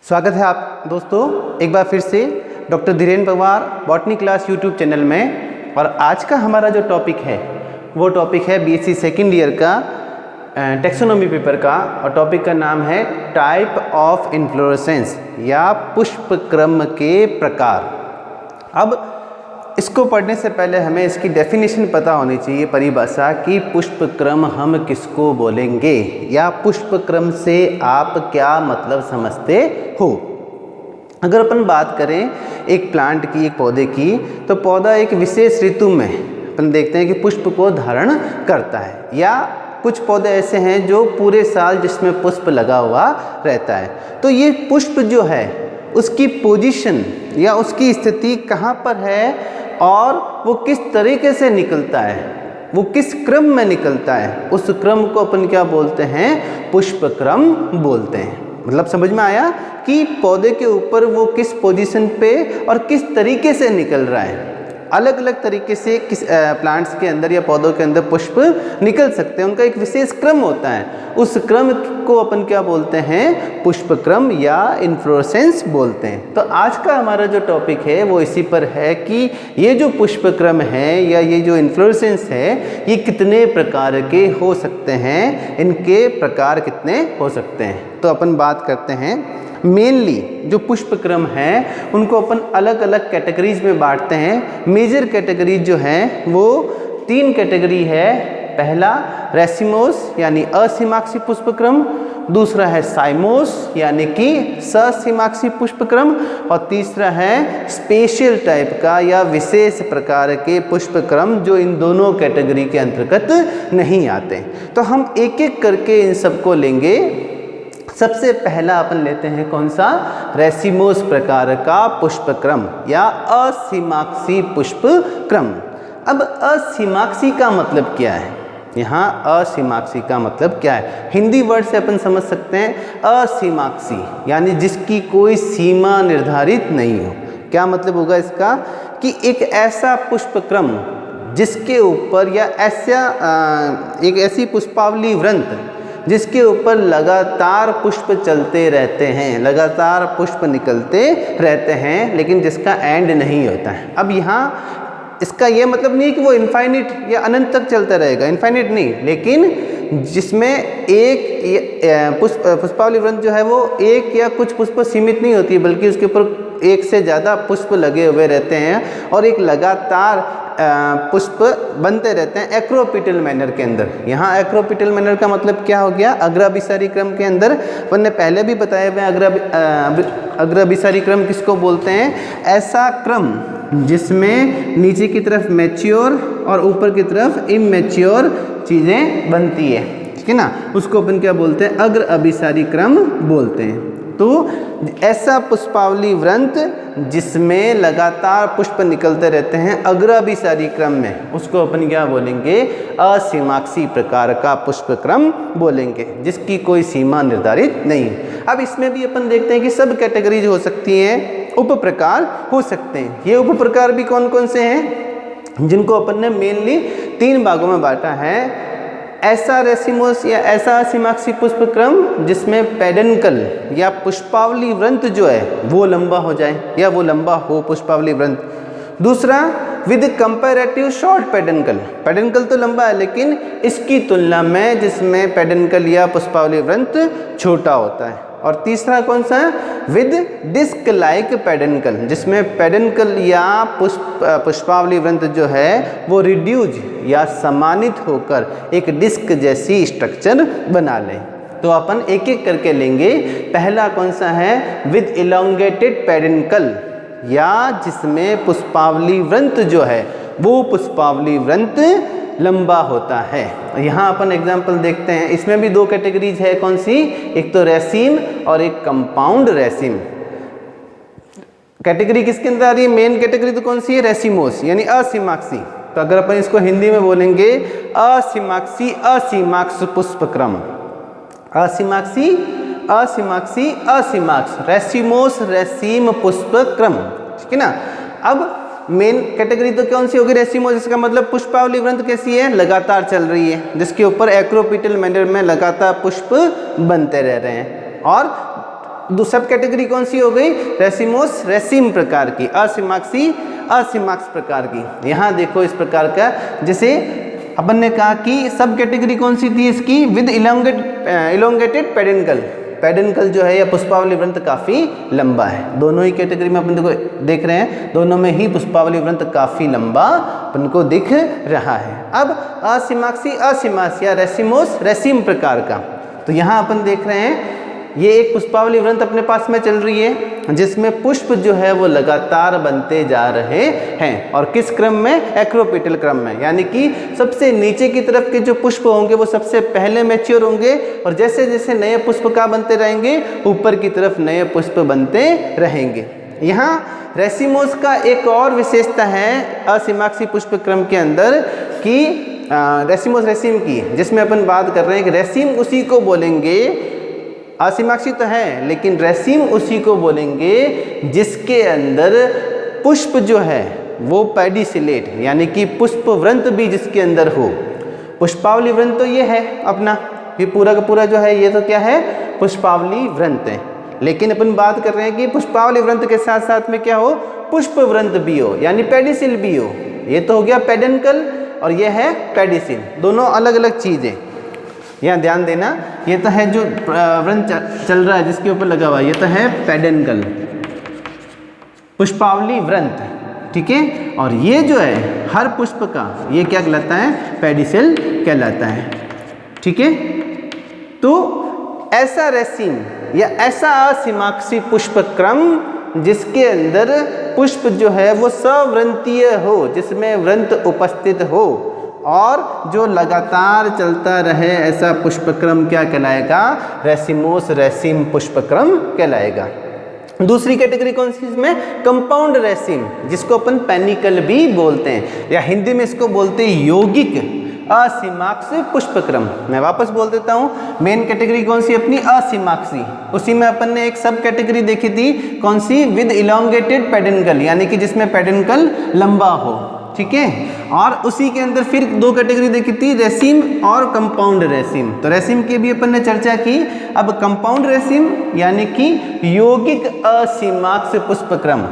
स्वागत है आप दोस्तों एक बार फिर से doctor Dhirendra Pawar botany class YouTube channel में। और आज का हमारा जो टॉपिक है वो टॉपिक है बीएससी सेकेंड ईयर का टेक्सोनोमी पेपर का, और टॉपिक का नाम है टाइप ऑफ इन्फ्लोरेसेंस या पुष्प क्रम के प्रकार। अब इसको पढ़ने से पहले हमें इसकी डेफिनेशन पता होनी चाहिए, परिभाषा कि पुष्प क्रम हम किसको बोलेंगे या पुष्प क्रम से आप क्या मतलब समझते हो। अगर अपन बात करें एक प्लांट की, एक पौधे की, तो पौधा एक विशेष ऋतु में अपन देखते हैं कि पुष्प को धारण करता है, या कुछ पौधे ऐसे हैं जो पूरे साल जिसमें पुष्प लगा हुआ रहता है। तो ये पुष्प जो है उसकी पोजीशन या उसकी स्थिति कहाँ पर है और वो किस तरीके से निकलता है, वो किस क्रम में निकलता है, उस क्रम को अपन क्या बोलते हैं, पुष्प क्रम बोलते हैं। मतलब समझ में आया कि पौधे के ऊपर वो किस पोजीशन पे और किस तरीके से निकल रहा है। अलग अलग तरीके से किस प्लांट्स के अंदर या पौधों के अंदर पुष्प निकल सकते हैं, उनका एक विशेष क्रम होता है। उस क्रम को अपन क्या बोलते हैं, पुष्प क्रम या इन्फ्लोरेसेंस बोलते हैं। तो आज का हमारा जो टॉपिक है वो इसी पर है कि ये जो पुष्प क्रम है या ये जो इन्फ्लोरेसेंस है ये कितने प्रकार के हो सकते हैं, इनके प्रकार कितने हो सकते हैं। तो अपन बात करते हैं मेनली जो पुष्प क्रम है उनको अपन अलग अलग कैटेगरीज में बांटते हैं। मेजर कैटेगरीज जो हैं वो 3 कैटेगरी है। पहला रेसिमोस यानी असीमाक्षी पुष्प क्रम, दूसरा है साइमोस यानी कि ससीमाक्षी पुष्प क्रम, और तीसरा है स्पेशल टाइप का या विशेष प्रकार के पुष्प क्रम जो इन दोनों कैटेगरी के अंतर्गत नहीं आते। तो हम एक एक करके इन सबको लेंगे। सबसे पहला अपन लेते हैं कौन सा, रेसिमोस प्रकार का पुष्प क्रम या असीमाक्षी पुष्प क्रम। अब असीमाक्षी का मतलब क्या है, यहाँ असीमाक्षी का मतलब क्या है, हिंदी वर्ड से अपन समझ सकते हैं असीमाक्षी यानी जिसकी कोई सीमा निर्धारित नहीं हो। क्या मतलब होगा इसका कि एक ऐसा पुष्प क्रम जिसके ऊपर या एक ऐसी पुष्पावली वृंत जिसके ऊपर लगातार पुष्प चलते रहते हैं, लगातार पुष्प निकलते रहते हैं, लेकिन जिसका एंड नहीं होता है। अब यहाँ इसका ये मतलब नहीं कि वो इनफाइनिट या अनंत तक चलता रहेगा, इनफाइनिट नहीं, लेकिन जिसमें एक पुष्पावली वृंत जो है वो एक या कुछ पुष्प सीमित नहीं होती, बल्कि उसके ऊपर एक से ज़्यादा पुष्प लगे हुए रहते हैं और एक लगातार पुष्प बनते रहते हैं एक्रोपिटल मैनर के अंदर। यहाँ एक्रोपिटल मैनर का मतलब क्या हो गया, अग्राभिसारी क्रम के अंदर अपन ने पहले भी बताया हुआ अग्राभिसारी क्रम किसको बोलते हैं, ऐसा क्रम जिसमें नीचे की तरफ मैच्योर और ऊपर की तरफ इमैच्योर चीज़ें बनती है, ठीक है ना, उसको अपन क्या बोलते हैं, अग्र अभिसारी क्रम बोलते हैं। तो ऐसा पुष्पावली वृंत जिसमें लगातार पुष्प निकलते रहते हैं अग्राभिसारी क्रम में, उसको अपन क्या बोलेंगे, असीमाक्षी प्रकार का पुष्प क्रम बोलेंगे, जिसकी कोई सीमा निर्धारित नहीं है। अब इसमें भी अपन देखते हैं कि सब कैटेगरीज हो सकती हैं, उप प्रकार हो सकते हैं। ये उप प्रकार भी कौन कौन से हैं, जिनको अपन ने मेनली 3 भागों में बांटा है। ऐसा रेसिमोस या ऐसा असीमाक्षी पुष्प क्रम जिसमें पेडनकल या पुष्पावली वृंत जो है वो लंबा हो जाए या वो लंबा हो पुष्पावली वृंत। दूसरा विद कंपैरेटिव शॉर्ट पेडनकल, पेडनकल तो लंबा है लेकिन इसकी तुलना में जिसमें पेडनकल या पुष्पावली वृंत छोटा होता है। और तीसरा कौन सा है, विद डिस्क लाइक पेडनकल, जिसमें पेडनकल या पुष्पावली वृंत जो है वो रिड्यूज या समानित होकर एक डिस्क जैसी स्ट्रक्चर बना ले। तो अपन एक एक करके लेंगे। पहला कौन सा है, विद इलोंगेटेड पेडनकल, या जिसमें पुष्पावली वृंत जो है वो पुष्पावली वृंत लंबा होता है। यहाँ अपन एग्जाम्पल देखते हैं, इसमें भी 2 कैटेगरीज है, कौन सी, एक तो रेसिम और एक कंपाउंड रेसिम। कैटेगरी किसके अंदर आ रही है, मेन कैटेगरी तो कौन सी है, रेसिमोस यानी असीमाक्षी। तो अगर अपन इसको हिंदी में बोलेंगे असीमाक्षी असीमाक्ष पुष्प क्रम, असीमाक्षी असीमाक्षी असीमाक्ष, रेसिमोस रेसिम पुष्प क्रम, ठीक है ना। अब मेन कैटेगरी तो कौन सी होगी, रेसिमोस, जिसका मतलब पुष्पावली वृंत कैसी है, लगातार चल रही है, जिसके ऊपर एक्रोपिटल मैनर में लगातार पुष्प बनते रह रहे हैं। और सब कैटेगरी कौन सी हो गई? रेसिमोस रेसिम प्रकार की, असीमाक्षी असीमाक्ष प्रकार की। यहाँ देखो इस प्रकार का, जैसे अपन ने कहा कि सब कैटेगरी कौन सी थी इसकी? With elongated पेडेंकल। पेडेंकल जो है या पुष्पावली वृंत काफ़ी लंबा है। दोनों ही कैटेगरी में अपन देखो देख रहे हैं, दोनों में ही पुष्पावली वृंत काफ़ी लंबा अपन को दिख रहा है। अब असीमाक्षी असीमाक्ष या रेसिमोस रेसिम प्रकार का, तो यहाँ अपन देख रहे हैं ये एक पुष्पावली वृंत अपने पास में चल रही है जिसमें पुष्प जो है वो लगातार बनते जा रहे हैं। और किस क्रम में? एक्रोपेटल क्रम में, यानी कि सबसे नीचे की तरफ के जो पुष्प होंगे वो सबसे पहले मैच्योर होंगे और जैसे जैसे नए पुष्प का बनते रहेंगे ऊपर की तरफ नए पुष्प बनते रहेंगे। यहाँ रेसिमोस का एक और विशेषता है असीमाक्षी पुष्प क्रम के अंदर कि रेसिमोस रेसिम की, जिसमें अपन बात कर रहे हैं कि रेसिम उसी को बोलेंगे, असीमाक्षी तो है लेकिन रेसिम उसी को बोलेंगे जिसके अंदर पुष्प जो है वो पेडिसिलेट यानी कि पुष्प वृंत भी जिसके अंदर हो। पुष्पावली वृंत तो ये है अपना, ये पूरा का पूरा जो है ये तो क्या है? पुष्पावली वृंत है। लेकिन अपन बात कर रहे हैं कि पुष्पावली वृंत के साथ साथ में क्या हो? पुष्प वृंत भी हो, यानी पेडिसिल भी हो। ये तो हो गया पेडेंकल और ये है पेडिसिल, दोनों अलग अलग चीज़ें। यहाँ ध्यान देना, ये तो है जो वृंत चल रहा है जिसके ऊपर लगा हुआ, ये तो है पेडेंकल पुष्पावली वृंत, ठीक है। और ये जो है हर पुष्प का ये क्या कहलाता है? पेडिसिल कहलाता है, ठीक है। तो ऐसा रेसिम या ऐसा असीमाक्षी पुष्प क्रम जिसके अंदर पुष्प जो है वो सवृंतीय हो, जिसमें वृंत उपस्थित हो और जो लगातार चलता रहे, ऐसा पुष्पक्रम क्या कहलाएगा? रेसिमोस रेसिम पुष्पक्रम कहलाएगा। दूसरी कैटेगरी कौन सी इसमें? कंपाउंड रेसिम, जिसको अपन पेनिकल भी बोलते हैं या हिंदी में इसको बोलते हैं यौगिक असीमाक्ष पुष्पक्रम। मैं वापस बोल देता हूँ, मेन कैटेगरी कौन सी अपनी? असीमाक्षी। उसी में अपन ने एक सब कैटेगरी देखी थी, कौन सी? विद इलोंगेटेड पेडेंकल, यानी कि जिसमें पेडेंकल लंबा हो, ठीक है। और उसी के अंदर फिर दो कैटेगरी देखी थी, रेसिम और कंपाउंड रेसिम। तो रेसिम की भी अपन ने चर्चा की। अब कंपाउंड रेसिम यानी कि यौगिक असीमाक्ष पुष्पक्रम,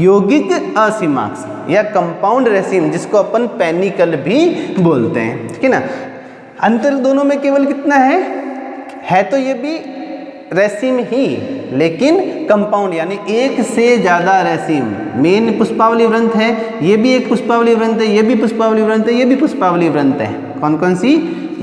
यौगिक असीमाक्ष या कंपाउंड रेसिम जिसको अपन पेनिकल भी बोलते हैं, ठीक है ना। अंतर दोनों में केवल कितना है तो ये भी रेसिम ही, लेकिन कंपाउंड यानी एक से ज़्यादा रेसिम। मेन पुष्पावली वृंत है, ये भी एक पुष्पावली वृंत है, ये भी पुष्पावली वृंत है, ये भी पुष्पावली वृंत है। कौन कौन सी?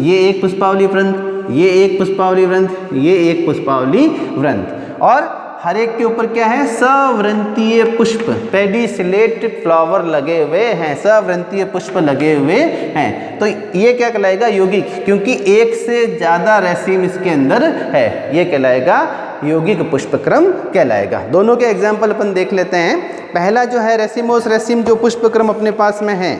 ये एक पुष्पावली वृंत, ये एक पुष्पावली वृंत, ये एक पुष्पावली वृंत। और हर एक के ऊपर क्या है? सवृंतीय पुष्प, पेडिसिलेट फ्लावर लगे हुए हैं, सवृंतीय पुष्प लगे हुए हैं। तो ये क्या कहलाएगा? यौगिक, क्योंकि एक से ज़्यादा रेसिम इसके अंदर है, ये कहलाएगा यौगिक पुष्पक्रम कहलाएगा। दोनों के एग्जाम्पल अपन देख लेते हैं। पहला जो है रेसिमोस रेसिम जो पुष्पक्रम अपने पास में है,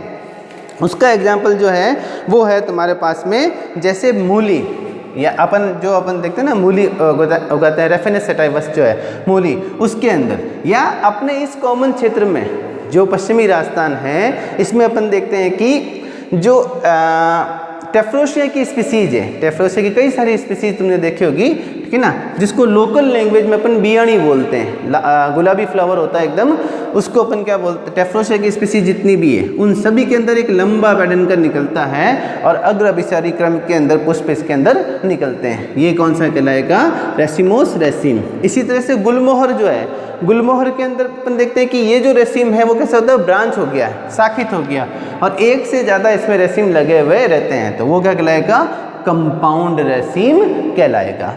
उसका एग्जाम्पल जो है वो है तुम्हारे पास में जैसे मूली, या अपन देखते हैं ना मूली उगाते हैं, रेफेनस सेटाइवस जो है मूली, उसके अंदर, या अपने इस कॉमन क्षेत्र में जो पश्चिमी राजस्थान है इसमें अपन देखते हैं कि जो टेफ्रोशिया की स्पीसीज है, टेफ्रोशिया की कई सारी स्पीसीज तुमने देखी होगी, ठीक है ना, जिसको लोकल लैंग्वेज में अपन बियाणी बोलते हैं। गुलाबी फ्लावर होता है एकदम, उसको अपन क्या बोलते हैं? टेफ्रोशिया की स्पीसीज जितनी भी है उन सभी के अंदर एक लंबा पेडेंकल निकलता है और अग्र अभिसारी क्रम के अंदर पुष्प इसके अंदर निकलते हैं। ये कौन सा कहलाएगा? रेसिमोस रेसिम। इसी तरह से गुलमोहर जो है, गुलमोहर के अंदर अपन देखते हैं कि ये जो रेसिम है वो कैसा होता है? ब्रांच हो गया, शाखित हो गया, और एक से ज़्यादा इसमें रेसिम लगे हुए रहते हैं, तो वो क्या कहलाएगा? कंपाउंड रेसिम कहलाएगा,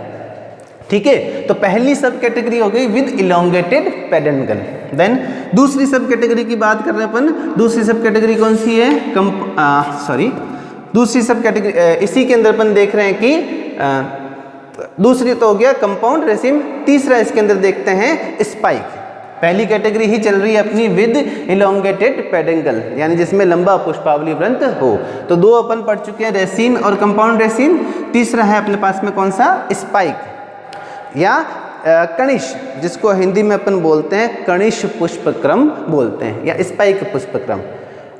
ठीक है। तो पहली सब कैटेगरी हो गई विद इलोंगेटेड पेडेंकल। देन दूसरी सब कैटेगरी की बात कर रहे हैं अपन। दूसरी सब कैटेगरी कौन सी है? दूसरी सब कैटेगरी इसी के अंदर अपन देख रहे हैं कि दूसरी तो हो गया कंपाउंड रेसिम, तीसरा इसके अंदर देखते हैं स्पाइक। पहली कैटेगरी ही चल रही है अपनी विद इलोंगेटेड पेडेंकल, यानी जिसमें लंबा पुष्पावली वृंत हो। तो दो अपन पढ़ चुके हैं, रेसिन और कंपाउंड रेसिन। तीसरा है अपने पास में कौन सा? स्पाइक या कणिश, जिसको हिंदी में अपन बोलते हैं कणिश पुष्पक्रम बोलते हैं, या स्पाइक पुष्पक्रम।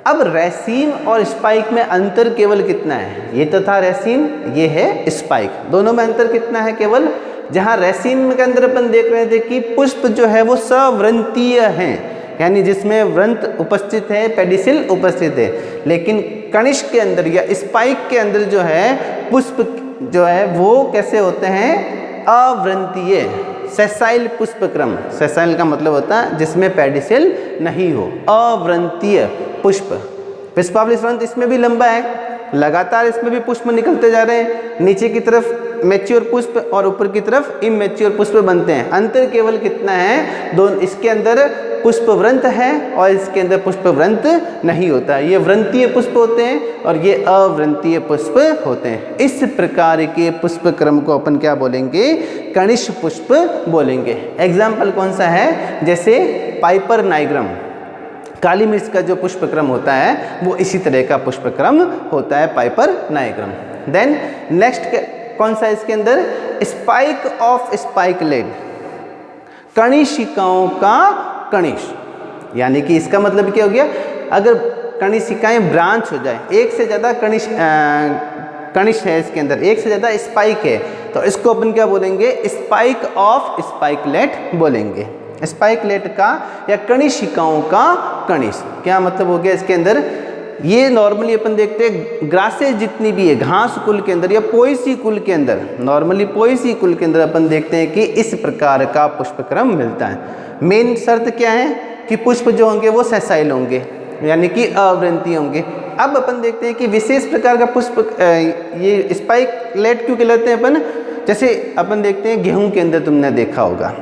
अब रेसिन और स्पाइक में अंतर केवल कितना है? ये तो था रेसिन, ये है स्पाइक। दोनों में अंतर कितना है? केवल जहाँ रेसिन के अंदर अपन देख रहे थे कि पुष्प जो है वो सवृंतीय हैं, यानी जिसमें वृंत उपस्थित है, पेडिसिल उपस्थित है। लेकिन कनिष्क के अंदर या स्पाइक के अंदर जो है पुष्प जो है वो कैसे होते हैं, अवृंतीय, सेसाइल पुष्पक्रम। सेसाइल का मतलब होता है जिसमें पेडिसिल नहीं हो, अवृंतीय पुष्प। पुष्पावली वृंत इसमें भी लंबा है, लगातार इसमें भी पुष्प निकलते जा रहे हैं, नीचे की तरफ मैच्योर पुष्प और ऊपर की तरफ इमैच्योर पुष्प बनते हैं। अंतर केवल कितना है, दोनों, इसके अंदर पुष्प वृंत है और इसके अंदर पुष्प वृंत नहीं होता। ये वृंतीय पुष्प होते हैं और ये अवृंतीय पुष्प होते हैं। इस प्रकार के पुष्प क्रम को अपन क्या बोलेंगे, कनिष्क पुष्प बोलेंगे। एग्जाम्पल कौन सा है, जैसे पाइपर नाइग्रम, काली मिर्च का जो पुष्पक्रम होता है वो इसी तरह का पुष्पक्रम होता है, पाइपर नाइग्रम। देन नेक्स्ट कौन सा इसके अंदर, स्पाइक ऑफ स्पाइकलेट, कणिशिकाओं का कणिश। यानी कि इसका मतलब क्या हो गया, अगर कणिशिकाएं ब्रांच हो जाए, एक से ज़्यादा कणिश है इसके अंदर, एक से ज़्यादा स्पाइक है, तो इसको अपन क्या बोलेंगे, स्पाइक ऑफ स्पाइकलेट बोलेंगे। स्पाइकलेट का या कणिशिकाओं का कणिश, क्या मतलब हो गया इसके अंदर। ये नॉर्मली अपन देखते हैं ग्रासेस जितनी भी है घास कुल के अंदर या पोएसी कुल के अंदर, नॉर्मली पोएसी कुल के अंदर अपन देखते हैं कि इस प्रकार का पुष्पक्रम मिलता है। मेन शर्त क्या है कि पुष्प जो होंगे वो सेसाइल होंगे, यानी कि अवृंतीय होंगे। अब अपन देखते हैं कि विशेष प्रकार का पुष्प ये स्पाइकलेट क्यों कहलाते हैं अपन, जैसे अपन देखते हैं गेहूं के अंदर तुमने देखा होगा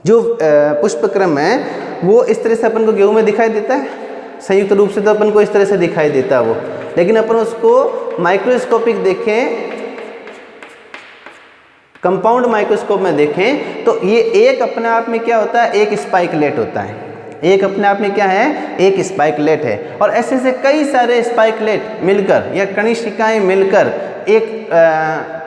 जो पुष्पक्रम है वो इस तरह से अपन को गेहूं में दिखाई देता है, संयुक्त रूप से तो अपन को इस तरह से दिखाई देता है वो, लेकिन अपन उसको माइक्रोस्कोपिक देखें, कंपाउंड माइक्रोस्कोप में देखें तो ये एक अपने आप में क्या होता है, एक स्पाइकलेट होता है। एक अपने आप में क्या है, एक स्पाइकलेट है। और ऐसे ऐसे कई सारे स्पाइकलेट मिलकर या कणिशिकाएं मिलकर एक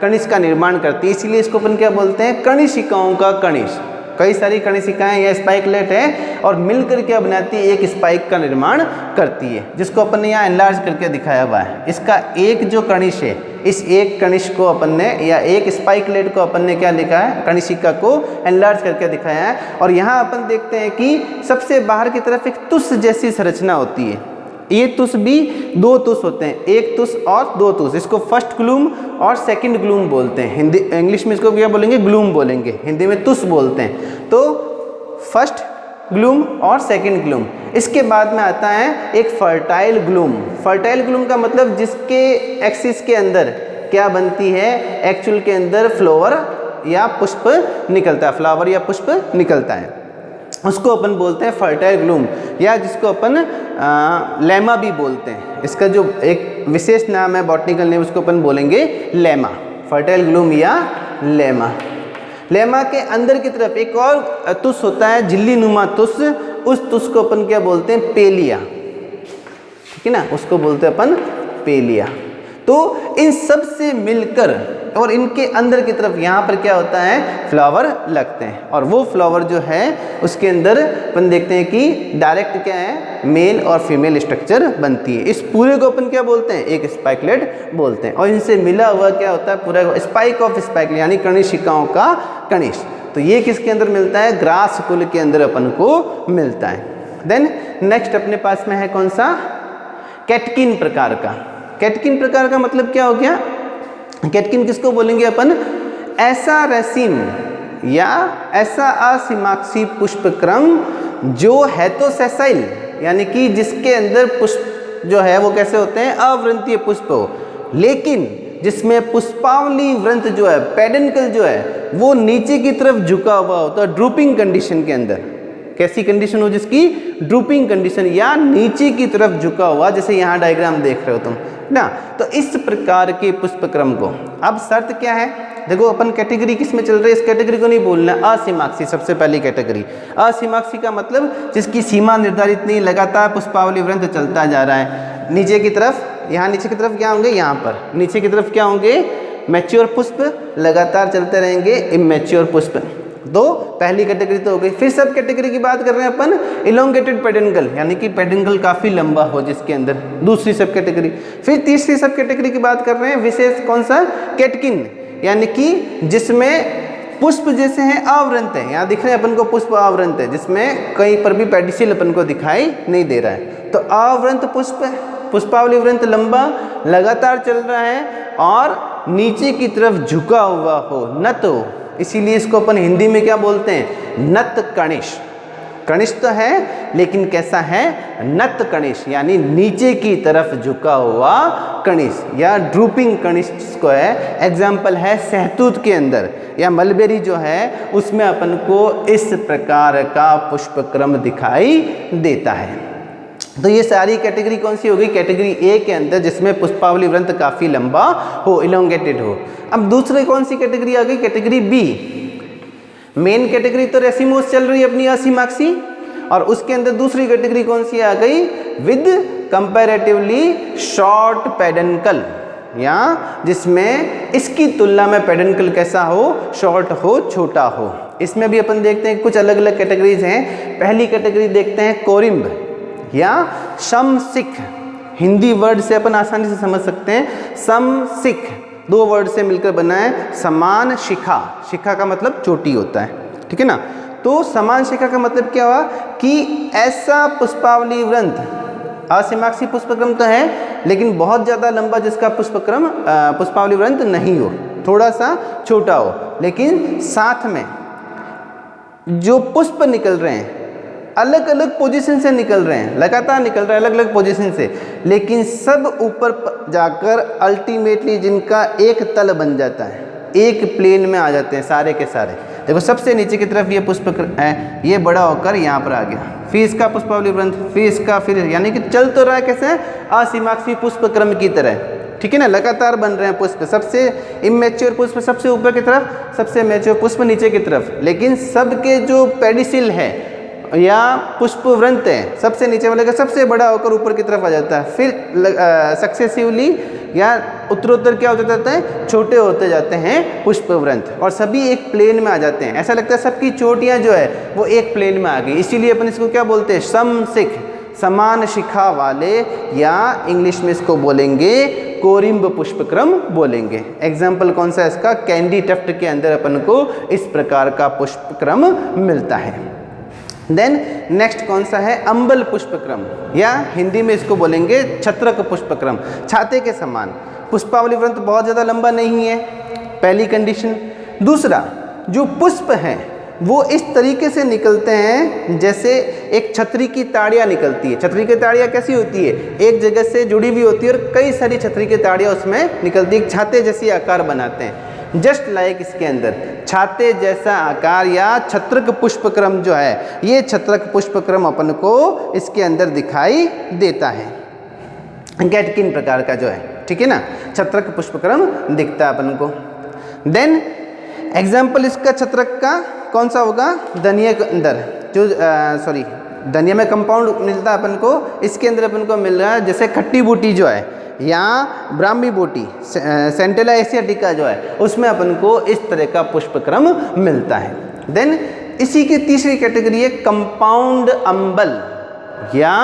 कणिश का निर्माण करती है, इसीलिए इसको अपन क्या बोलते हैं, कणिशिकाओं का कणिश। कई सारी कणिशिकाएं या स्पाइकलेट है और मिलकर क्या बनाती है, एक स्पाइक का निर्माण करती है, जिसको अपन ने यहाँ एनलार्ज करके दिखाया हुआ है। इसका एक जो कणिश है, इस एक कणिश को अपन ने या एक स्पाइकलेट को अपन ने क्या लिखा है, कणिशिका को एनलार्ज करके दिखाया है। और यहाँ अपन देखते हैं कि सबसे बाहर की तरफ एक तुष जैसी संरचना होती है। ये तुष भी दो तुष होते हैं, एक तुष और दो तुष, इसको फर्स्ट ग्लूम और सेकंड ग्लूम बोलते हैं। हिंदी इंग्लिश में इसको क्या बोलेंगे, ग्लूम बोलेंगे, हिंदी में तुष बोलते हैं। तो फर्स्ट ग्लूम और सेकंड ग्लूम, इसके बाद में आता है एक फर्टाइल ग्लूम। फर्टाइल ग्लूम का मतलब जिसके एक्सिस के अंदर क्या बनती है, एक्चुअल के अंदर फ्लावर या पुष्प निकलता है, फ्लावर या पुष्प निकलता है, उसको अपन बोलते हैं फर्टाइल ग्लूम, या जिसको अपन लेमा भी बोलते हैं। इसका जो एक विशेष नाम है बॉटनिकल नेम, उसको अपन बोलेंगे लेमा, फर्टाइल ग्लूम या लेमा। लेमा के अंदर की तरफ एक और तुष होता है, झिल्ली नुमा तुष, उस तुष को अपन क्या बोलते हैं, पेलिया, ठीक है ना, उसको बोलते हैं अपन पेलिया। तो इन सब से मिलकर और इनके अंदर की तरफ यहाँ पर क्या होता है, फ्लावर लगते हैं। और वो फ्लावर जो है उसके अंदर अपन देखते हैं कि डायरेक्ट क्या है, मेल और फीमेल स्ट्रक्चर बनती है। इस पूरे को अपन क्या बोलते हैं, एक स्पाइकलेट बोलते हैं। और इनसे मिला हुआ क्या होता है, पूरा स्पाइक ऑफ स्पाइकलेट, यानी कणिशिकाओं का कणिश। तो ये किसके अंदर मिलता है, ग्रास कुल के अंदर अपन को मिलता है। देन नेक्स्ट अपने पास में है कौन सा, कैटकिन प्रकार का। कैटकिन प्रकार का मतलब क्या हो गया, कैटकिन किसको बोलेंगे अपन, ऐसा रेसिन या ऐसा असीमाक्षी पुष्पक्रम जो है तो सेसाइल, यानी कि जिसके अंदर पुष्प जो है वो कैसे होते हैं, अवृंतीय पुष्प हो, लेकिन जिसमें पुष्पावली वृंत जो है, पेडुंकल जो है वो नीचे की तरफ झुका हुआ होता है, ड्रूपिंग कंडीशन के अंदर। कैसी कंडीशन हो जिसकी, ड्रूपिंग कंडीशन या नीचे की तरफ झुका हुआ, जैसे यहाँ डायग्राम देख रहे हो तुम ना। तो इस प्रकार के पुष्पक्रम को, अब शर्त क्या है, देखो अपन कैटेगरी किस में चल रहे हैं, इस कैटेगरी को नहीं बोलना, असीमाक्षी सबसे पहली कैटेगरी। असीमाक्षी का मतलब जिसकी सीमा निर्धारित नहीं, लगातार पुष्पावली वृंत चलता जा रहा है। नीचे की तरफ, यहाँ नीचे की तरफ क्या होंगे, यहाँ पर नीचे की तरफ क्या होंगे, मैच्योर पुष्प लगातार चलते रहेंगे, इमैच्योर पुष्प। दो पहली कैटेगरी तो हो गई। फिर सब कैटेगरी की बात कर रहे हैं अपन, इलोंगेटेड पेडुंकल, यानी कि पेडुंकल काफ़ी लंबा हो जिसके अंदर, दूसरी सब कैटेगरी। फिर तीसरी सब कैटेगरी की बात कर रहे हैं, विशेष कौन सा, कैटकिन, यानी कि जिसमें पुष्प जैसे हैं आवृंत है, यहाँ दिख रहे हैं अपन को पुष्प आवृंत है, जिसमें कहीं पर भी पेडिसिल अपन को दिखाई नहीं दे रहा है। तो आवृंत पुष्प है, पुष्पावली वृंत लंबा लगातार चल रहा है और नीचे की तरफ झुका हुआ हो, नत हो, इसीलिए इसको अपन हिंदी में क्या बोलते हैं, नत कणिश। कणिश तो है लेकिन कैसा है, नत कणिश, यानी नीचे की तरफ झुका हुआ कणिश या ड्रूपिंग कणिश जिसको है। एग्जाम्पल है सहतूत के अंदर या मलबेरी जो है उसमें अपन को इस प्रकार का पुष्पक्रम दिखाई देता है। तो ये सारी कैटेगरी कौन सी हो गई, कैटेगरी ए के अंदर, जिसमें पुष्पावली वृंत काफ़ी लंबा हो, इलोंगेटेड हो। अब दूसरी कौन सी कैटेगरी आ गई, कैटेगरी बी। मेन कैटेगरी तो रेसिमोस चल रही है अपनी असीमाक्सी, और उसके अंदर दूसरी कैटेगरी कौन सी आ गई, विद कंपैरेटिवली शॉर्ट पेडेंकल, या जिसमें इसकी तुलना में पेडेंकल कैसा हो, शॉर्ट हो, छोटा हो। इसमें भी अपन देखते हैं कुछ अलग अलग कैटेगरीज हैं। पहली कैटेगरी देखते हैं कोरिम्ब या समसिख। हिंदी वर्ड से अपन आसानी से समझ सकते हैं, समसिख दो वर्ड से मिलकर बना है। समान शिखा, शिखा का मतलब चोटी होता है, ठीक है ना। तो समान शिखा का मतलब क्या हुआ कि ऐसा पुष्पावली वृंत, असीमाक्षी पुष्पक्रम तो है लेकिन बहुत ज़्यादा लंबा जिसका पुष्पक्रम पुष्पावली वृंत नहीं हो, थोड़ा सा छोटा हो, लेकिन साथ में जो पुष्प निकल रहे हैं अलग अलग पोजीशन से निकल रहे हैं, लगातार निकल रहे हैं अलग अलग पोजीशन से, लेकिन सब ऊपर जाकर अल्टीमेटली जिनका एक तल बन जाता है, एक प्लेन में आ जाते हैं सारे के सारे। देखो सबसे नीचे की तरफ ये पुष्प है, ये बड़ा होकर यहाँ पर आ गया, फिर इसका पुष्पावली वृंत, फिर इसका, फिर यानी कि चल तो रहा है कैसे, असीमाक्षी पुष्पक्रम की तरह, ठीक है ना। लगातार बन रहे हैं पुष्प, सबसे इमेच्योर पुष्प सबसे ऊपर की तरफ, सबसे मैच्योर पुष्प नीचे की तरफ, लेकिन सबके जो पेडिसिल है या पुष्प वृंत है सबसे नीचे वाले का सबसे बड़ा होकर ऊपर की तरफ आ जाता है, फिर सक्सेसिवली या उत्तरोत्तर क्या हो जाता है, छोटे होते जाते हैं पुष्प वृंत, और सभी एक प्लेन में आ जाते हैं। ऐसा लगता है सबकी चोटियाँ जो है वो एक प्लेन में आ गई, इसीलिए अपन इसको क्या बोलते हैं, समसिख, समान शिखा वाले, या इंग्लिश में इसको बोलेंगे कोरिम्ब पुष्पक्रम बोलेंगे। एग्जाम्पल कौन सा है इसका, कैंडी टफ्ट के अंदर अपन को इस प्रकार का पुष्पक्रम मिलता है। देन नेक्स्ट कौन सा है, अंबल पुष्पक्रम, या हिंदी में इसको बोलेंगे छत्रक पुष्पक्रम, छाते के समान। पुष्पावली वृंत बहुत ज़्यादा लंबा नहीं है, पहली कंडीशन। दूसरा, जो पुष्प हैं वो इस तरीके से निकलते हैं जैसे एक छतरी की ताड़ियाँ निकलती है। छतरी की ताड़ियाँ कैसी होती है, एक जगह से जुड़ी हुई होती है और कई सारी छतरी की ताड़ियाँ उसमें निकलती है, एक छाते जैसी आकार बनाते हैं। जस्ट लाइक इसके अंदर छाते जैसा आकार या छत्रक पुष्पक्रम जो है, ये छत्रक पुष्पक्रम अपन को इसके अंदर दिखाई देता है, कैटकिन प्रकार का जो है, ठीक है ना, छत्रक पुष्पक्रम दिखता है अपन को। देन एग्जाम्पल इसका छत्रक का कौन सा होगा, धनिया के अंदर जो धनिया में कंपाउंड मिलता है अपन को, इसके अंदर अपन को मिल रहा है जैसे खट्टी बूटी जो है या ब्राह्मी बूटी, सेंटेला एशियाटिका जो है, उसमें अपन को इस तरह का पुष्पक्रम मिलता है। देन इसी की तीसरी कैटेगरी है कंपाउंड अंबल या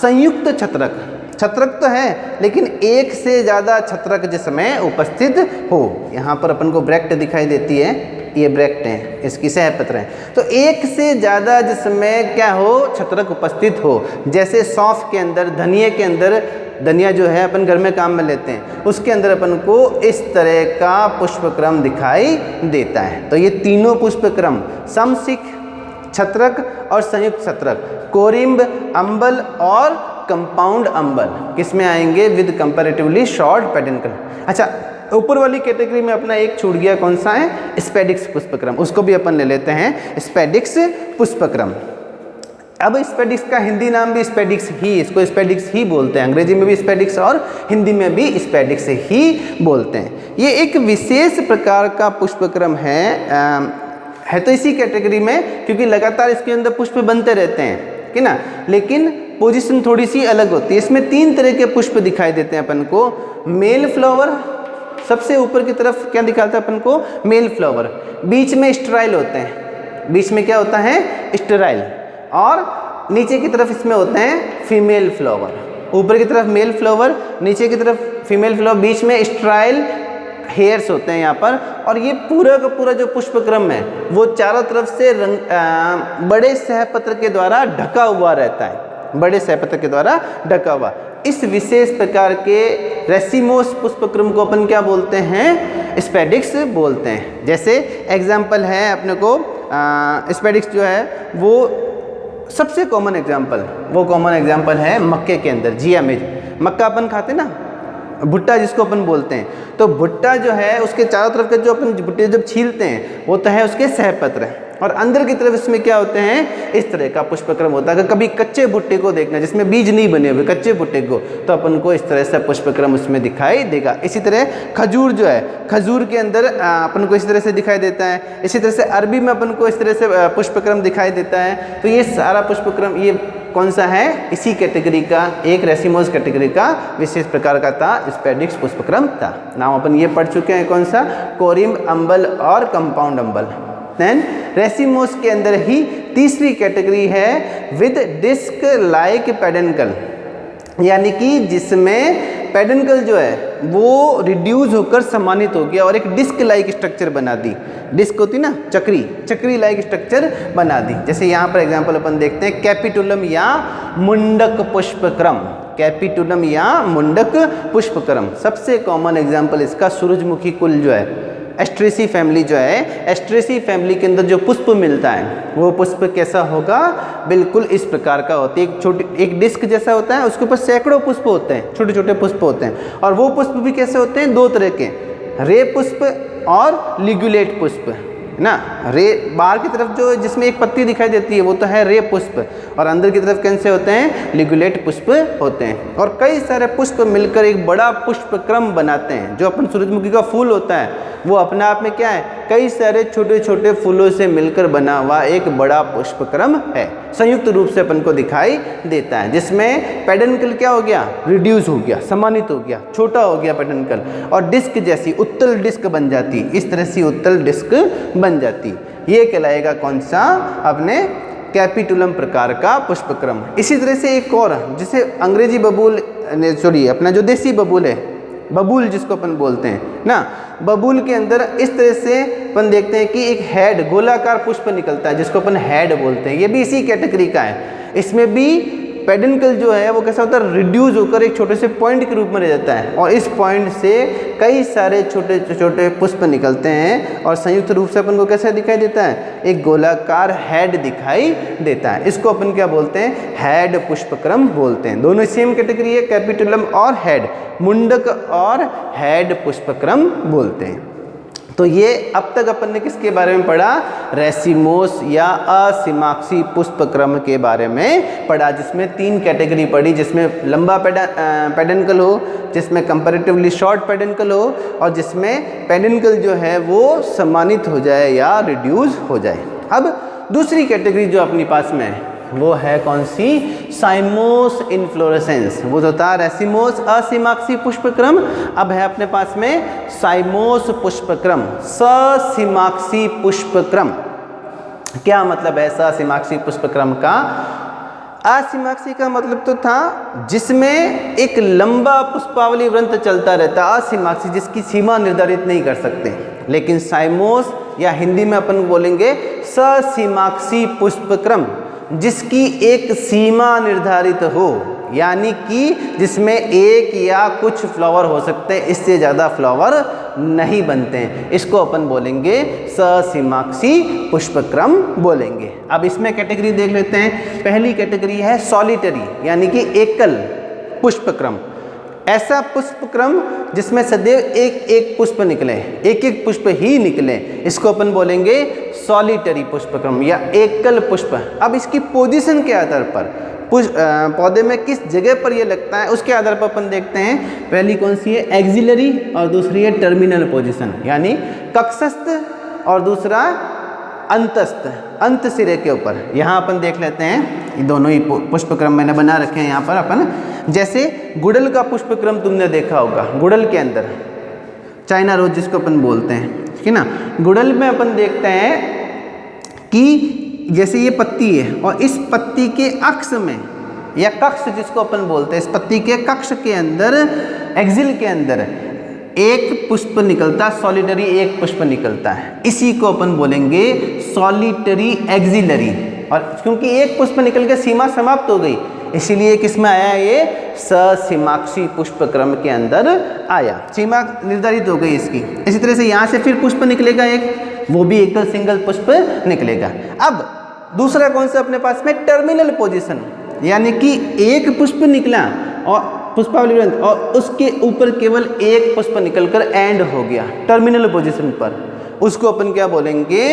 संयुक्त छत्रक। छत्रक तो है लेकिन एक से ज़्यादा छत्रक जिसमें उपस्थित हो, यहाँ पर अपन को ब्रैक्ट दिखाई देती है, ये ब्रैक्ट है, इसकी सहपत्र है। तो एक से ज़्यादा जिसमें क्या हो, छत्रक उपस्थित हो, जैसे सौंफ के अंदर, धनिया के अंदर, धनिया जो है अपन घर में काम में लेते हैं, उसके अंदर अपन को इस तरह का पुष्पक्रम दिखाई देता है। तो ये तीनों पुष्पक्रम, समसिख, छत्रक और संयुक्त छत्रक, कोरिम्ब, अंबल और कंपाउंड अंबल, किसमें आएंगे, विद कंपैरेटिवली शॉर्ट पेडेंकल। अच्छा, ऊपर वाली कैटेगरी में अपना एक छूट गया, कौन सा है, स्पेडिक्स पुष्पक्रम, उसको भी अपन ले लेते हैं, स्पेडिक्स पुष्पक्रम। अब स्पेडिक्स का हिंदी नाम भी स्पेडिक्स ही, इसको स्पेडिक्स ही बोलते हैं, अंग्रेजी में भी स्पेडिक्स और हिंदी में भी स्पेडिक्स ही बोलते हैं। ये एक विशेष प्रकार का पुष्पक्रम है तो इसी कैटेगरी में, क्योंकि लगातार इसके अंदर पुष्प बनते रहते हैं, ठीक है ना, लेकिन पोजीशन थोड़ी सी अलग होती है। इसमें तीन तरह के पुष्प दिखाई देते हैं अपन को। मेल फ्लावर, सबसे ऊपर की तरफ क्या दिखाता है अपन को, मेल फ्लावर, बीच में स्टेराइल होते हैं, बीच में क्या होता है, स्टेराइल, और नीचे की तरफ इसमें होते हैं फीमेल फ्लावर। ऊपर की तरफ मेल फ्लावर, नीचे की तरफ फीमेल फ्लावर, बीच में स्टेराइल हेयर्स होते हैं यहाँ पर, और ये पूरा का पूरा जो पुष्पक्रम है वो चारों तरफ से बड़े सहपत्र के द्वारा ढका हुआ रहता है, बड़े सहपत्र के द्वारा ढका हुआ। इस विशेष प्रकार के रेसिमोस पुष्पक्रम को अपन क्या बोलते हैं? स्पेडिक्स बोलते हैं। जैसे एग्जाम्पल है अपने को स्पेडिक्स जो है वो सबसे कॉमन एग्जाम्पल है मक्के के अंदर जिया मिर्च। मक्का अपन खाते ना, भुट्टा जिसको अपन बोलते हैं, तो भुट्टा जो है उसके चारों तरफ के जो अपन भुट्टे जब छीलते हैं वो तो है उसके सहपत्र, और अंदर की तरफ इसमें क्या होते हैं? इस तरह का पुष्पक्रम होता है। अगर कभी कच्चे भुट्टे को देखना जिसमें बीज नहीं बने हुए कच्चे भुट्टे को, तो अपन को इस तरह से पुष्पक्रम उसमें दिखाई देगा। इसी तरह खजूर जो है, खजूर के अंदर अपन को इस तरह से दिखाई देता है। इसी तरह से अरबी में अपन को इस तरह से पुष्पक्रम दिखाई देता है। तो ये सारा पुष्पक्रम ये कौन सा है? इसी कैटेगरी का, एक रेसिमोस कैटेगरी का विशेष प्रकार का था, स्पेडिक्स पुष्पक्रम था। नाम अपन ये पढ़ चुके हैं, कौन सा? कोरिम्ब अम्बल और कंपाउंड अम्बल। देन रेसिमोस के अंदर ही तीसरी कैटेगरी है विद डिस्क लाइक पेडेंकल, यानी कि जिसमें पेडेंकल जो है वो रिड्यूस होकर सम्मानित हो गया और एक डिस्क लाइक स्ट्रक्चर बना दी। डिस्क होती ना, चक्री लाइक स्ट्रक्चर बना दी। जैसे यहाँ पर एग्जांपल अपन देखते हैं कैपिटुलम या मुंडक पुष्पक्रम, कैपिटुलम या मुंडक पुष्पक्रम। सबसे कॉमन एग्जांपल इसका सूरजमुखी कुल जो है, एस्ट्रेसी फैमिली जो है, एस्ट्रेसी फैमिली के अंदर जो पुष्प मिलता है वो पुष्प कैसा होगा? बिल्कुल इस प्रकार का होता है। एक डिस्क जैसा होता है, उसके ऊपर सैकड़ों पुष्प होते हैं, छोटे छोटे पुष्प होते हैं। और वो पुष्प भी कैसे होते हैं? दो तरह के, रे पुष्प और लिग्युलेट पुष्प ना। रे बाहर की तरफ जो जिसमें एक पत्ती दिखाई देती है वो तो है रे पुष्प, और अंदर की तरफ कैसे होते हैं? लिग्युलेट पुष्प होते हैं। और कई सारे पुष्प मिलकर एक बड़ा पुष्पक्रम बनाते हैं। जो अपन सूरजमुखी का फूल होता है वो अपने आप में क्या है? कई सारे छोटे छोटे फूलों से मिलकर बना हुआ एक बड़ा पुष्पक्रम है, संयुक्त रूप से अपन को दिखाई देता है, जिसमें पेडेंकल क्या हो गया? रिड्यूस हो गया, सम्मानित हो गया, छोटा हो गया पेडेंकल, और डिस्क जैसी उत्तल डिस्क बन जाती, इस तरह से उत्तल डिस्क बन जाती। ये कहलाएगा कौन सा? अपने कैपिटुलम प्रकार का पुष्पक्रम। इसी तरह से एक और जिसे अंग्रेजी बबूल, सॉरी अपना जो देसी बबूल है, बबूल जिसको अपन बोलते हैं ना, बबूल के अंदर इस तरह से अपन देखते हैं कि एक हेड, गोलाकार पुष्प निकलता है जिसको अपन हेड बोलते हैं। ये भी इसी कैटेगरी का है। इसमें भी पेडेंकल जो है वो कैसा होता है? रिड्यूस होकर एक छोटे से पॉइंट के रूप में रह जाता है, और इस पॉइंट से कई सारे छोटे छोटे पुष्प निकलते हैं, और संयुक्त रूप से अपन को कैसा दिखाई देता है? एक गोलाकार हेड दिखाई देता है। इसको अपन क्या बोलते हैं? हेड पुष्पक्रम बोलते हैं। दोनों सेम कैटेगरी है, कैपिटुलम और हेड, मुंडक और हेड पुष्पक्रम बोलते हैं। तो ये अब तक अपन ने किसके बारे में पढ़ा? रेसिमोस या असीमाक्षी पुष्पक्रम के बारे में पढ़ा, जिसमें तीन कैटेगरी पढ़ी, जिसमें लंबा पेडेंकल हो, जिसमें कंपैरेटिवली शॉर्ट पेडेंकल हो, और जिसमें पेडेंकल जो है वो सम्मानित हो जाए या रिड्यूस हो जाए। अब दूसरी कैटेगरी जो अपने पास में है वो है कौन सी? साइमोस इन्फ्लोरेसेंस। वो जो था रेसिमोस असीमाक्षी पुष्पक्रम, अब है अपने पास में साइमोस पुष्पक्रम, ससीमाक्षी पुष्पक्रम। क्या मतलब है ससीमाक्षी पुष्पक्रम का? असीमाक्षी का मतलब तो था जिसमें एक लंबा पुष्पावली वृंत चलता रहता, असीमाक्षी जिसकी सीमा निर्धारित नहीं कर सकते। लेकिन साइमोस या हिंदी में अपन बोलेंगे ससीमाक्षी पुष्पक्रम, जिसकी एक सीमा निर्धारित हो, यानी कि जिसमें एक या कुछ फ्लावर हो सकते हैं, इससे ज़्यादा फ्लावर नहीं बनते हैं, इसको अपन बोलेंगे ससीमाक्षी पुष्पक्रम बोलेंगे। अब इसमें कैटेगरी देख लेते हैं। पहली कैटेगरी है सॉलिटरी, यानी कि एकल पुष्पक्रम। ऐसा पुष्पक्रम जिसमें सदैव एक एक पुष्प निकले, एक एक पुष्प ही निकले, इसको अपन बोलेंगे सॉलिटरी पुष्पक्रम या एकल पुष्प। अब इसकी पोजीशन के आधार पर पौधे में किस जगह पर ये लगता है उसके आधार पर अपन देखते हैं। पहली कौन सी है? एक्सिलरी, और दूसरी है टर्मिनल पोजीशन, यानी कक्षस्थ, और दूसरा अंतस्थ, अंत सिरे के ऊपर। यहाँ अपन देख लेते हैं, दोनों ही पुष्पक्रम मैंने बना रखे हैं यहाँ पर अपन। जैसे गुड़ल का पुष्पक्रम तुमने देखा होगा, गुड़ल के अंदर चाइना रोज जिसको अपन बोलते हैं, ठीक है ना। गुड़ल में अपन देखते हैं कि जैसे ये पत्ती है, और इस पत्ती के अक्ष में या कक्ष जिसको अपन बोलते हैं, इस पत्ती के कक्ष के अंदर, एक्सिल के अंदर एक पुष्प निकलता, सॉलिटरी एक पुष्प निकलता है, इसी को अपन बोलेंगे सॉलिटरी एक्सिलरी। और क्योंकि एक पुष्प निकल के सीमा समाप्त हो गई, इसीलिए किसमें आया, ये ससीमाक्षी पुष्प क्रम के अंदर आया, सीमा निर्धारित हो गई इसकी। इसी तरह से यहाँ से फिर पुष्प निकलेगा एक, वो भी एकल सिंगल पुष्प निकलेगा। अब दूसरा कौन सा अपने पास में, टर्मिनल पोजीशन, यानी कि एक पुष्प निकला और पुष्पावली ग्रंथ और उसके ऊपर केवल एक पुष्प निकलकर एंड हो गया टर्मिनल पोजीशन पर, उसको अपन क्या बोलेंगे,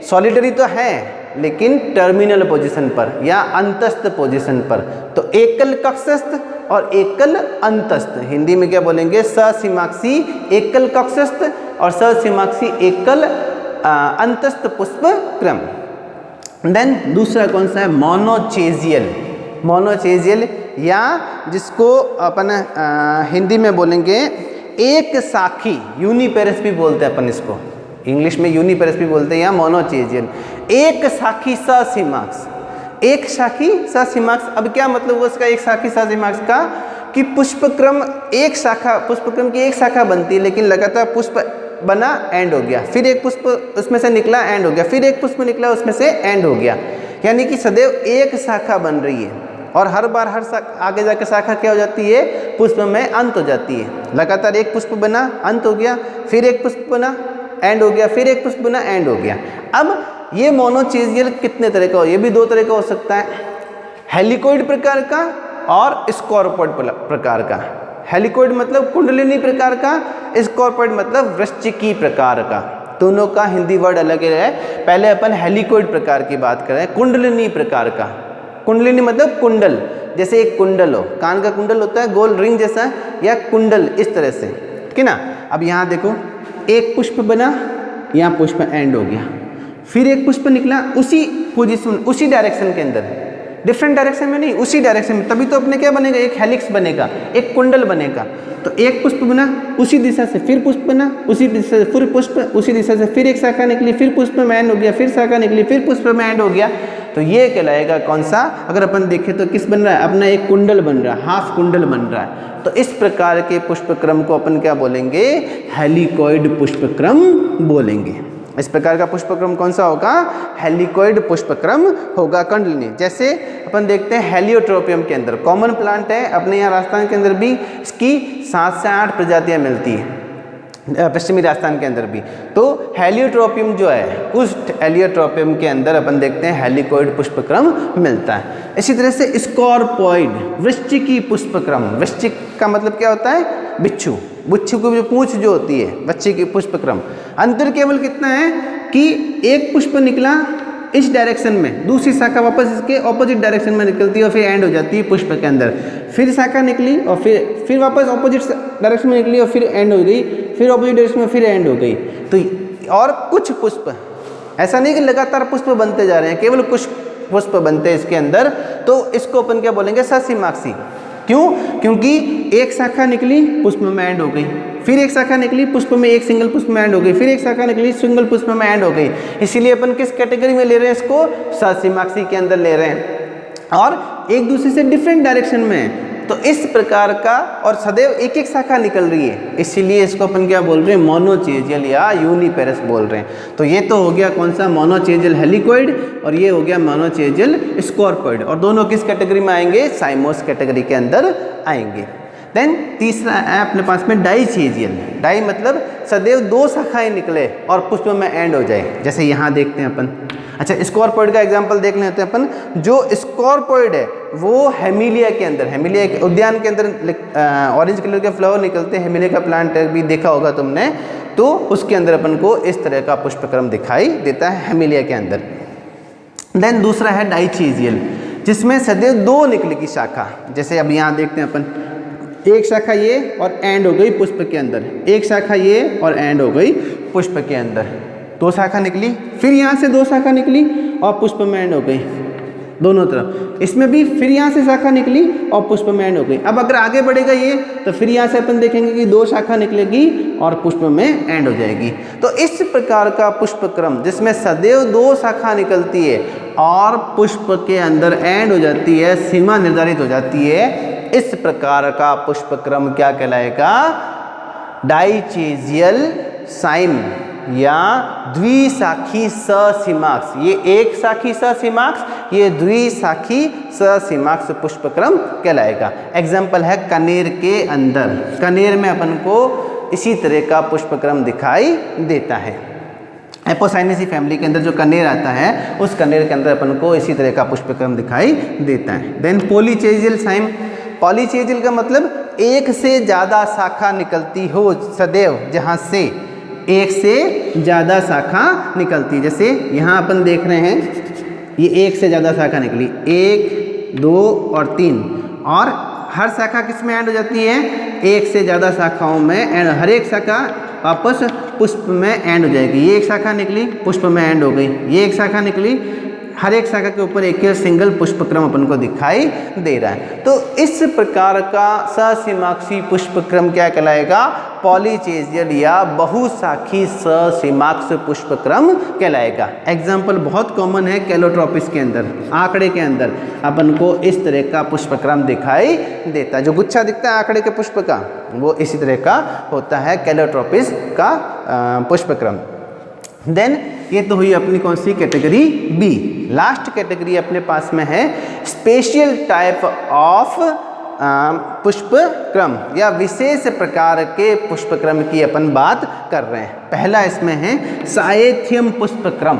सॉलिटरी तो है लेकिन टर्मिनल पोजीशन पर या अंतस्थ पोजीशन पर। तो एकल कक्षस्थ और एकल अंतस्थ, हिंदी में क्या बोलेंगे, ससीमाक्षी एकल कक्षस्थ और ससीमाक्षी एकल अंतस्थ पुष्प क्रम। देन दूसरा कौन सा है, मोनोचेजियल। मोनोचेजियल या जिसको अपन हिंदी में बोलेंगे एक साखी, यूनिपेरस भी बोलते हैं अपन इसको, इंग्लिश में यूनिपेरस भी बोलते हैं या मोनोचेजियल। एक साखी ससीमाक्ष, एक शाखी ससीमाक्ष। अब क्या मतलब हुआ उसका, एक शाखी ससीमाक्ष का, कि पुष्पक्रम एक शाखा, पुष्पक्रम की एक शाखा बनती है लेकिन लगातार पुष्प बना एंड हो गया, फिर एक पुष्प उसमें से निकला एंड हो गया, फिर एक पुष्प निकला उसमें से एंड हो गया, यानी कि सदैव एक शाखा बन रही है और हर बार आगे जाकर शाखा क्या हो जाती है, पुष्प में अंत हो जाती है। लगातार एक पुष्प बना अंत हो गया, फिर एक पुष्प बना एंड हो गया, फिर एक पुष्प बना एंड हो गया। अब ये मोनोचेजियल कितने तरह का हो, ये भी दो तरह का हो सकता है, हेलिकोइड प्रकार का और स्कॉर्पोइड प्रकार का। हेलिकोइड मतलब कुंडलिनी प्रकार का, स्कॉर्पोइड मतलब वृश्चिकी प्रकार का। दोनों का हिंदी वर्ड अलग है। पहले अपन हेलिकोइड प्रकार की बात करें, कुंडलिनी प्रकार का। कुंडलिनी मतलब कुंडल, जैसे एक कुंडल हो, कान का कुंडल होता है गोल रिंग जैसा, या कुंडल इस तरह से, ठीक है ना। अब यहाँ देखो, एक पुष्प बना, यहाँ पुष्प एंड हो गया, फिर एक पुष्प निकला उसी पोजीशन, उसी डायरेक्शन के अंदर, डिफरेंट डायरेक्शन में नहीं, उसी डायरेक्शन में, तभी तो अपने क्या बनेगा, एक हेलिक्स बनेगा, एक कुंडल बनेगा। तो एक पुष्प बना उसी दिशा से, फिर पुष्प बना उसी दिशा से, फिर पुष्प उसी दिशा से, फिर एक शाखा निकली, फिर पुष्प में एंड हो गया, फिर शाखा निकली, फिर पुष्प में एंड हो गया। तो ये कहलाएगा कौन सा, अगर अपन देखें तो किस बन रहा है, अपना एक कुंडल बन रहा है, हाफ कुंडल बन रहा है। तो इस प्रकार के पुष्पक्रम को अपन क्या बोलेंगे, हेलिकोइड पुष्पक्रम बोलेंगे। इस प्रकार का पुष्पक्रम कौन सा होगा, हेलिकोइड पुष्पक्रम होगा कुंडलिनी। जैसे अपन देखते हैं हेलियोट्रोपियम के अंदर, कॉमन प्लांट है अपने यहाँ राजस्थान के अंदर भी, इसकी 7 से 8 प्रजातियाँ मिलती हैं, पश्चिमी राजस्थान के अंदर भी। तो हेलियोट्रोपियम जो है, उस हेलियोट्रोपियम के अंदर अपन देखते हैं हेलिकोइड पुष्पक्रम मिलता है। इसी तरह से स्कॉर्पोइड, वृश्चिकी पुष्पक्रम। वृश्चिक का मतलब क्या होता है, बिच्छू, बिच्छू की जो पूंछ जो होती है, बच्चे की पुष्पक्रम। अंतर केवल कितना है कि एक पुष्प निकला इस डायरेक्शन में, दूसरी शाखा वापस इसके ऑपोजिट डायरेक्शन में निकलती है और फिर एंड हो जाती है पुष्प के अंदर, फिर शाखा निकली और फिर वापस ऑपोजिट डायरेक्शन में निकली और फिर एंड हो गई, फिर ऑपोजिट डायरेक्शन में फिर एंड हो गई। तो और कुछ पुष्प, ऐसा नहीं कि लगातार पुष्प बनते जा रहे हैं, केवल कुछ पुष्प बनते हैं इसके अंदर, तो इसको अपन क्या बोलेंगे, ससीमाक्षी। क्यों, क्योंकि एक शाखा निकली पुष्प में एंड हो गई, फिर एक शाखा निकली पुष्प में, एक सिंगल पुष्प में एंड हो गई, फिर एक शाखा निकली सिंगल पुष्प में एंड हो गई। इसीलिए अपन किस कैटेगरी में ले रहे हैं इसको, ससीमाक्षी के अंदर ले रहे हैं, और एक दूसरे से डिफरेंट डायरेक्शन में। तो इस प्रकार का, और सदैव एक एक शाखा निकल रही है, इसीलिए इसको अपन क्या बोल रहे हैं, मोनोचेजियल या यूनिपेरस बोल रहे हैं। तो ये तो हो गया कौन सा, मोनोचेजियल हेलिकोइड, और ये हो गया मोनोचेजियल स्कॉर्पोइड, और दोनों किस कैटेगरी में आएंगे, साइमोस कैटेगरी के अंदर आएंगे। देन तीसरा है अपने पास में डाइचेजियल। डाई मतलब सदैव 2 शाखाएं निकले और पुष्प में एंड हो जाए, जैसे यहाँ देखते हैं अपन। अच्छा, स्कॉर्पोइड का एग्जांपल देख लेते हैं अपन। जो स्कॉर्पोइड है वो हेमिलिया के अंदर, हेमिलिया के उद्यान के अंदर ऑरेंज कलर के फ्लावर निकलते हैं, हेमिलिया का प्लांट भी देखा होगा तुमने, तो उसके अंदर अपन को इस तरह का पुष्पक्रम दिखाई देता है हेमिलिया के अंदर। देन दूसरा है डाइचेजियल, जिसमें सदैव 2 निकलेगी शाखा, जैसे अब यहाँ देखते हैं अपन, एक शाखा ये और एंड हो गई पुष्प के अंदर, एक शाखा ये और एंड हो गई पुष्प के अंदर, 2 शाखा निकली, फिर यहाँ से 2 शाखा निकली और पुष्प में एंड हो गई दोनों तरफ। इसमें भी फिर यहाँ से शाखा निकली और पुष्प में एंड हो गई। अब अगर आगे बढ़ेगा ये, तो फिर यहाँ से अपन देखेंगे कि 2 शाखा निकलेगी और पुष्प में एंड हो जाएगी। तो इस प्रकार का पुष्पक्रम जिसमें सदैव 2 शाखा निकलती है और पुष्प के अंदर एंड हो जाती है, सीमा निर्धारित हो जाती है, इस प्रकार का पुष्पक्रम क्या कहलाएगा, डाइचेजियल साइम या द्विशाखी ससीमाक्ष, ये एक शाखी ससीमाक्ष, ये द्विशाखी ससीमाक्ष पुष्पक्रम कहलाएगा। एग्जाम्पल है कनेर के अंदर, कनेर में अपन को इसी तरह का पुष्पक्रम दिखाई देता है। एपोसाइनेसी फैमिली के अंदर जो कनेर आता है उस कनेर के अंदर अपन को इसी तरह का पुष्पक्रम दिखाई देता है। देन पॉलीचेजियल साइम, पॉलीचेजियल का मतलब एक से ज़्यादा शाखा निकलती हो सदैव, जहाँ से एक से ज़्यादा शाखा निकलती है। जैसे यहाँ अपन देख रहे हैं ये एक से ज़्यादा शाखा निकली, 1 2 और 3, और हर शाखा किस में एंड हो जाती है, एक से ज़्यादा शाखाओं में एंड, हर एक शाखा वापस पुष्प में एंड हो जाएगी। ये एक शाखा निकली पुष्प में एंड हो गई, ये एक शाखा निकली, हर एक शाखा के ऊपर एक सिंगल पुष्पक्रम अपन को दिखाई दे रहा है। तो इस प्रकार का ससीमाक्षी पुष्पक्रम क्या कहलाएगा, पॉलीचेजियल या बहुशाखी ससीमाक्ष पुष्पक्रम कहलाएगा। एग्जाम्पल बहुत कॉमन है कैलोट्रोपिस के अंदर, आंकड़े के अंदर अपन को इस तरह का पुष्पक्रम दिखाई देता है। जो गुच्छा दिखता है आंकड़े के पुष्प का वो इसी तरह का होता है कैलोट्रोपिस का पुष्पक्रम। देन ये तो हुई अपनी कौन सी कैटेगरी बी। लास्ट कैटेगरी अपने पास में है स्पेशल टाइप ऑफ पुष्पक्रम या विशेष प्रकार के पुष्पक्रम की अपन बात कर रहे हैं। पहला इसमें है साएथियम पुष्पक्रम,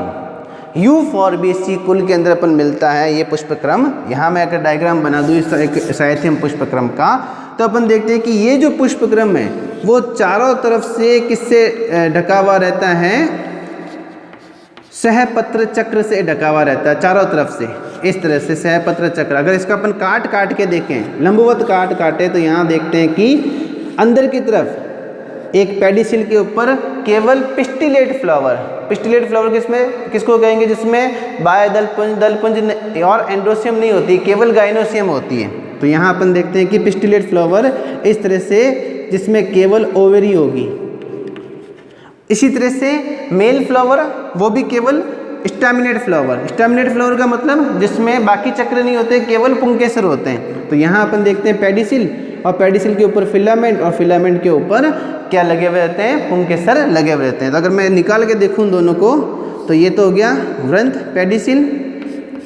यूफॉर्बिएसी कुल के अंदर अपन मिलता है ये पुष्पक्रम। यहाँ मैं अगर डायग्राम बना दूँ इस साएथियम पुष्पक्रम का, तो अपन देखते हैं कि ये जो पुष्पक्रम है वो चारों तरफ से किससे ढका हुआ रहता है, सहपत्र चक्र से ढका हुआ रहता है चारों तरफ से, इस तरह से सहपत्र चक्र। अगर इसका अपन काट के देखें, लंबवत काटे तो यहाँ देखते हैं कि अंदर की तरफ एक पेडिसिल के ऊपर केवल पिस्टिलेट फ्लावर, पिस्टिलेट फ्लावर किसको कहेंगे, जिसमें बाह्य दलपुंज और एंड्रोसियम नहीं होती, केवल गाइनोसियम होती है। तो यहाँ अपन देखते हैं कि पिस्टिलेट फ्लावर इस तरह से जिसमें केवल ओवेरी होगी। इसी तरह से मेल फ्लावर वो भी केवल स्टैमिनेट फ्लावर, स्टैमिनेट फ्लावर का मतलब जिसमें बाकी चक्र नहीं होते, केवल पुंकेसर होते हैं। तो यहाँ अपन देखते हैं पेडिसिल, और पेडिसिल के ऊपर फिलामेंट, और फिलामेंट के ऊपर क्या लगे हुए रहते हैं, पुंकेसर लगे हुए रहते हैं। तो अगर मैं निकाल के देखूँ दोनों को, तो ये तो हो गया वृंत पेडिसिल,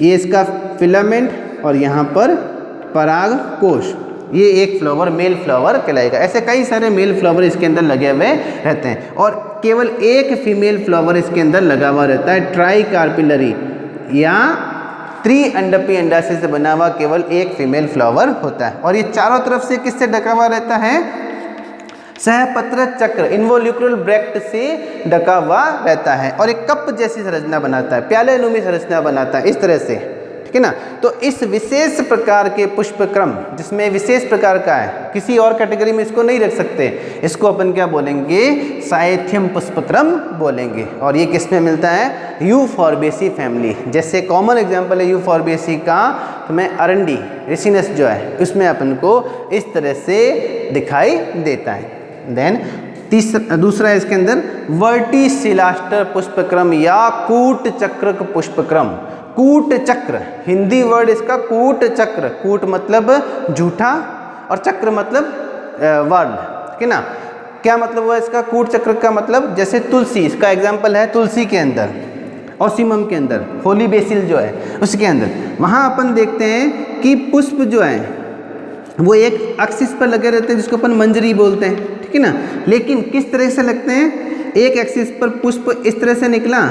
ये इसका फिलामेंट, और यहाँ पर पराग कोश, ये एक फ्लावर मेल फ्लावर कहलाएगा। ऐसे कई सारे मेल फ्लावर इसके अंदर लगे हुए रहते हैं, और केवल एक फीमेल फ्लावर इसके अंदर लगा हुआ रहता है, ट्राई कार्पिलरी या त्रिअंडपी अंडाशय से बना हुआ केवल एक फीमेल फ्लावर होता है। और ये चारों तरफ से किससे ढका हुआ रहता है, सहपत्र चक्र इन्वोल्यूक्रल ब्रैक्ट से ढका हुआ रहता है, और एक कप जैसी संरचना बनाता है, प्यालेनुमी संरचना बनाता है इस तरह से, ठीक है ना। तो इस विशेष प्रकार के पुष्पक्रम, जिसमें विशेष प्रकार का है, किसी और कैटेगरी में इसको नहीं रख सकते, इसको अपन क्या बोलेंगे, साएथियम पुष्पक्रम बोलेंगे। और ये किस में मिलता है, यूफॉर्बिएसी फैमिली। जैसे कॉमन एग्जांपल है यूफॉर्बिएसी का, तो मैं अरंडी रेसिनस जो है उसमें अपन को इस तरह से दिखाई देता है। देन दूसरा है इसके अंदर वर्टिसिलास्टर पुष्पक्रम या कूट चक्र पुष्पक्रम। कूट चक्र, हिंदी वर्ड इसका कूट चक्र, कूट मतलब झूठा और चक्र मतलब वर्ड, ठीक है ना। क्या मतलब हुआ इसका, कूट चक्र का मतलब जैसे तुलसी, इसका एग्जाम्पल है तुलसी के अंदर, ऑसिमम के अंदर, होली बेसिल जो है उसके अंदर, वहाँ अपन देखते हैं कि पुष्प जो है वो एक एक्सिस पर लगे रहते हैं, जिसको अपन मंजरी बोलते हैं, ठीक है ना। लेकिन किस तरह से लगते हैं, एक एक्सिस पर पुष्प इस तरह से निकला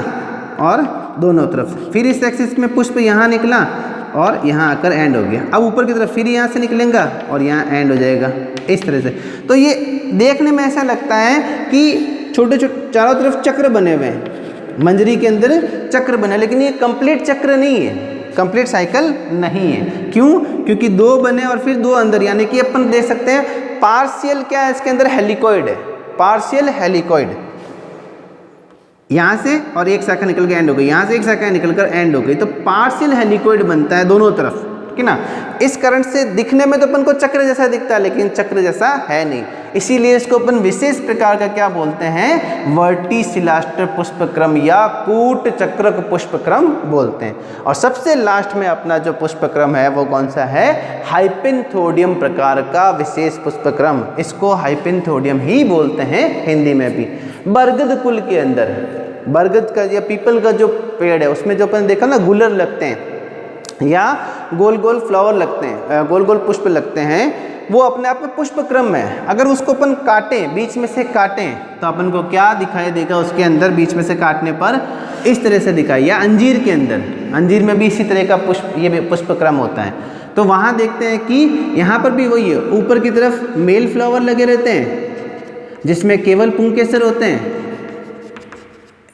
और दोनों तरफ से, फिर इस एक्सिस में पुष्प यहाँ निकला और यहाँ आकर एंड हो गया, अब ऊपर की तरफ फिर यहाँ से निकलेगा और यहाँ एंड हो जाएगा इस तरह से। तो ये देखने में ऐसा लगता है कि छोटे छोटे चारों तरफ चक्र बने हुए हैं, मंजरी के अंदर चक्र बने, लेकिन ये कंप्लीट चक्र नहीं है, कंप्लीट साइकिल नहीं है। क्यों, क्योंकि दो बने और फिर दो अंदर, यानी कि अपन देख सकते हैं पार्शियल क्या है इसके अंदर, हेलिकॉइड है, पार्शियल हेलिकॉइड, यहाँ से और एक शाखा निकल के एंड हो गई, यहाँ से एक शाखा निकल कर एंड हो गई, तो पार्शियल हेलिकॉइड बनता है दोनों तरफ, कि ना। इस कारण से दिखने में तो अपन को चक्र जैसा दिखता है, लेकिन चक्र जैसा है नहीं, इसीलिए इसको अपन विशेष प्रकार का क्या बोलते हैं, वर्टिसिलास्टर पुष्पक्रम या कूट चक्रक पुष्पक्रम बोलते हैं। और सबसे लास्ट में अपना जो पुष्पक्रम है वो कौन सा है, हाइपेंथोडियम प्रकार का विशेष पुष्पक्रम, इसको हाइपेंथोडियम ही बोलते हैं हिंदी में भी। बरगद कुल के अंदर, बरगद का या पीपल का जो पेड़ है उसमें जो अपन देखा ना गुलर लगते हैं या गोल गोल फ्लावर लगते हैं, गोल गोल पुष्प लगते हैं, वो अपने आप में पुष्पक्रम में है। अगर उसको अपन काटें, बीच में से काटें, तो अपन को क्या दिखाई देगा, उसके अंदर बीच में से काटने पर इस तरह से दिखाई, या अंजीर के अंदर, अंजीर में भी इसी तरह का पुष्प, ये भी पुष्पक्रम होता है। तो वहाँ देखते हैं कि यहाँ पर भी वही है, ऊपर की तरफ मेल फ्लावर लगे रहते हैं जिसमें केवल पुंकेसर होते हैं,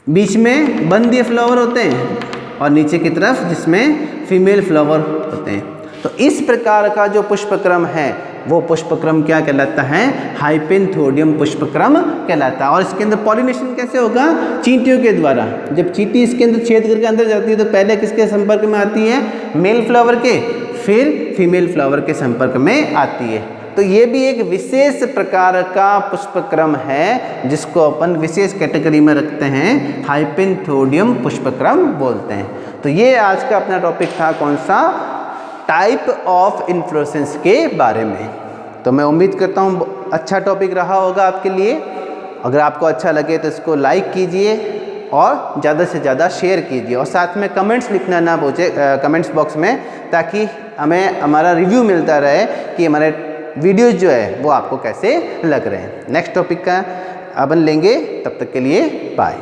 बीच में बंदीय फ्लावर होते हैं, और नीचे की तरफ जिसमें फीमेल फ्लावर होते हैं। तो इस प्रकार का जो पुष्पक्रम है वो पुष्पक्रम क्या कहलाता है, हाइपेंथोडियम पुष्पक्रम कहलाता है। और इसके अंदर पॉलिनेशन कैसे होगा, चींटियों के द्वारा। जब चींटी इसके अंदर छेद करके अंदर जाती है तो पहले किसके संपर्क में आती है, मेल फ्लावर के, फिर फीमेल फ्लावर के संपर्क में आती है। तो ये भी एक विशेष प्रकार का पुष्पक्रम है जिसको अपन विशेष कैटेगरी में रखते हैं, हाइपेंथोडियम पुष्पक्रम बोलते हैं। तो ये आज का अपना टॉपिक था, कौन सा, टाइप ऑफ इन्फ्लोरेसेंस के बारे में। तो मैं उम्मीद करता हूँ अच्छा टॉपिक रहा होगा आपके लिए। अगर आपको अच्छा लगे तो इसको लाइक कीजिए और ज़्यादा से ज़्यादा शेयर कीजिए, और साथ में कमेंट्स लिखना ना भूलिए कमेंट्स बॉक्स में, ताकि हमें हमारा रिव्यू मिलता रहे कि हमारे वीडियोज़ जो है वो आपको कैसे लग रहे हैं। नेक्स्ट टॉपिक का अपन लेंगे, तब तक के लिए बाय।